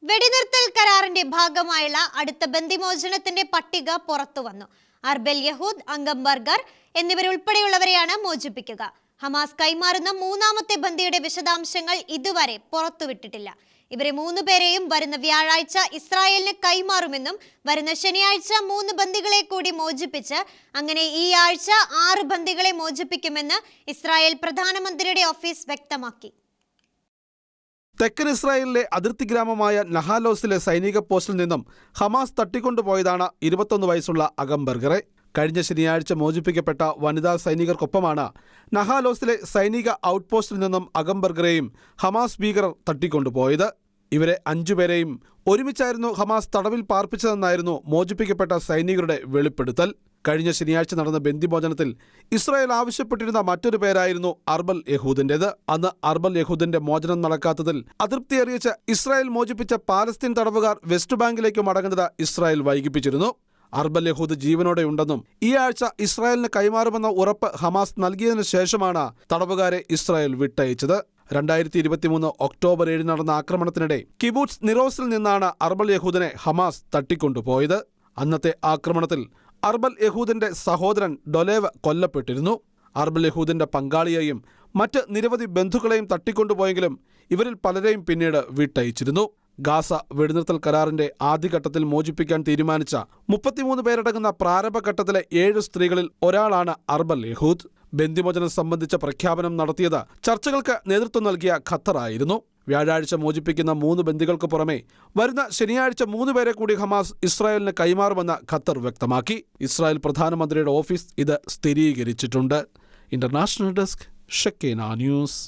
വെടിനിർത്തൽ കരാറിന്റെ ഭാഗമായുള്ള അടുത്ത ബന്ദിമോചനത്തിന്റെ പട്ടിക പുറത്തുവന്നു. അർബൽ യഹൂദ്, അംഗം ബർഗർ എന്നിവരുൾപ്പെടെയുള്ളവരെയാണ് മോചിപ്പിക്കുക. ഹമാസ് കൈമാറുന്ന മൂന്നാമത്തെ ബന്ദിയുടെ വിശദാംശങ്ങൾ ഇതുവരെ പുറത്തുവിട്ടിട്ടില്ല. ഇവരെ 3 പേരെയും വരുന്ന വ്യാഴാഴ്ച ഇസ്രായേലിന് കൈമാറുമെന്നും വരുന്ന ശനിയാഴ്ച 3 ബന്ദികളെ കൂടി മോചിപ്പിച്ച് അങ്ങനെ ഈ ആഴ്ച 6 ബന്ദികളെ മോചിപ്പിക്കുമെന്ന് ഇസ്രായേൽ പ്രധാനമന്ത്രിയുടെ ഓഫീസ് വ്യക്തമാക്കി. തെക്കൻ ഇസ്രായേലിലെ അതിർത്തി ഗ്രാമമായ നഹാലോസിലെ സൈനിക പോസ്റ്റിൽ നിന്നും ഹമാസ് തട്ടിക്കൊണ്ടുപോയതാണ് 21 വയസ്സുള്ള അകം ബർഗറെ. കഴിഞ്ഞ ശനിയാഴ്ച മോചിപ്പിക്കപ്പെട്ട വനിതാ സൈനികർക്കൊപ്പമാണ് നഹാലോസിലെ സൈനിക ഔട്ട്പോസ്റ്റിൽ നിന്നും അകം ബർഗറെയും ഹമാസ് ഭീകരർ തട്ടിക്കൊണ്ടുപോയത്. ഇവരെ 5 പേരെയും ഒരുമിച്ചായിരുന്നു ഹമാസ് തടവിൽ പാർപ്പിച്ചതെന്നായിരുന്നു മോചിപ്പിക്കപ്പെട്ട സൈനികരുടെ വെളിപ്പെടുത്തൽ. കഴിഞ്ഞ ശനിയാഴ്ച നടന്ന ബന്ദിമോചനത്തിൽ ഇസ്രായേൽ ആവശ്യപ്പെട്ടിരുന്ന മറ്റൊരു പേരായിരുന്നു അർബൽ യഹൂദിന്റേത്. അന്ന് അർബൽ യഹൂദിന്റെ മോചനം നടക്കാത്തതിൽ അതൃപ്തി അറിയിച്ച് ഇസ്രായേൽ മോചിപ്പിച്ച പാലസ്തീൻ തടവുകാർ വെസ്റ്റ് ബാങ്കിലേക്ക് മടങ്ങുന്നത് ഇസ്രായേൽ വൈകിപ്പിച്ചിരുന്നു. അർബൽ യഹൂദ് ജീവനോടെയുണ്ടെന്നും ഈ ആഴ്ച ഇസ്രായേലിന് കൈമാറുമെന്ന ഉറപ്പ് ഹമാസ് നൽകിയതിനു ശേഷമാണ് തടവുകാരെ ഇസ്രായേൽ വിട്ടയച്ചത്. 2023 ഒക്ടോബർ 7 നടന്ന ആക്രമണത്തിനിടെ കിബൂട്സ് നിറോസിൽ നിന്നാണ് അർബൽ യഹൂദിനെ ഹമാസ് തട്ടിക്കൊണ്ടുപോയത്. അന്നത്തെ ആക്രമണത്തിൽ അർബൽ യഹൂദിന്റെ സഹോദരൻ ഡൊലേവ് കൊല്ലപ്പെട്ടിരുന്നു. അർബൽ യഹൂദിന്റെ പങ്കാളിയെയും മറ്റ് നിരവധി ബന്ധുക്കളെയും തട്ടിക്കൊണ്ടുപോയെങ്കിലും ഇവരിൽ പലരെയും പിന്നീട് വിട്ടയച്ചിരുന്നു. ഗാസ വെടിനിർത്തൽ കരാറിന്റെ ആദ്യഘട്ടത്തിൽ മോചിപ്പിക്കാൻ തീരുമാനിച്ച 33 പേരടങ്ങുന്ന പ്രാരംഭഘട്ടത്തിലെ 7 സ്ത്രീകളിൽ ഒരാളാണ് അർബൽ യഹൂദ്. ബന്ദിമോചനം സംബന്ധിച്ച പ്രഖ്യാപനം നടത്തിയത് ചർച്ചകൾക്ക് നേതൃത്വം നൽകിയ ഖത്തറായിരുന്നു. വ്യാഴാഴ്ച മോചിപ്പിക്കുന്ന 3 ബന്ദികൾക്ക് പുറമെ വരുന്ന ശനിയാഴ്ച 3 പേരെ കൂടി ഹമാസ് ഇസ്രായേലിന് കൈമാറുമെന്ന് ഖത്തർ വ്യക്തമാക്കി. ഇസ്രായേൽ പ്രധാനമന്ത്രിയുടെ ഓഫീസ് ഇത് സ്ഥിരീകരിച്ചിട്ടുണ്ട്. International desk, Shekinah news.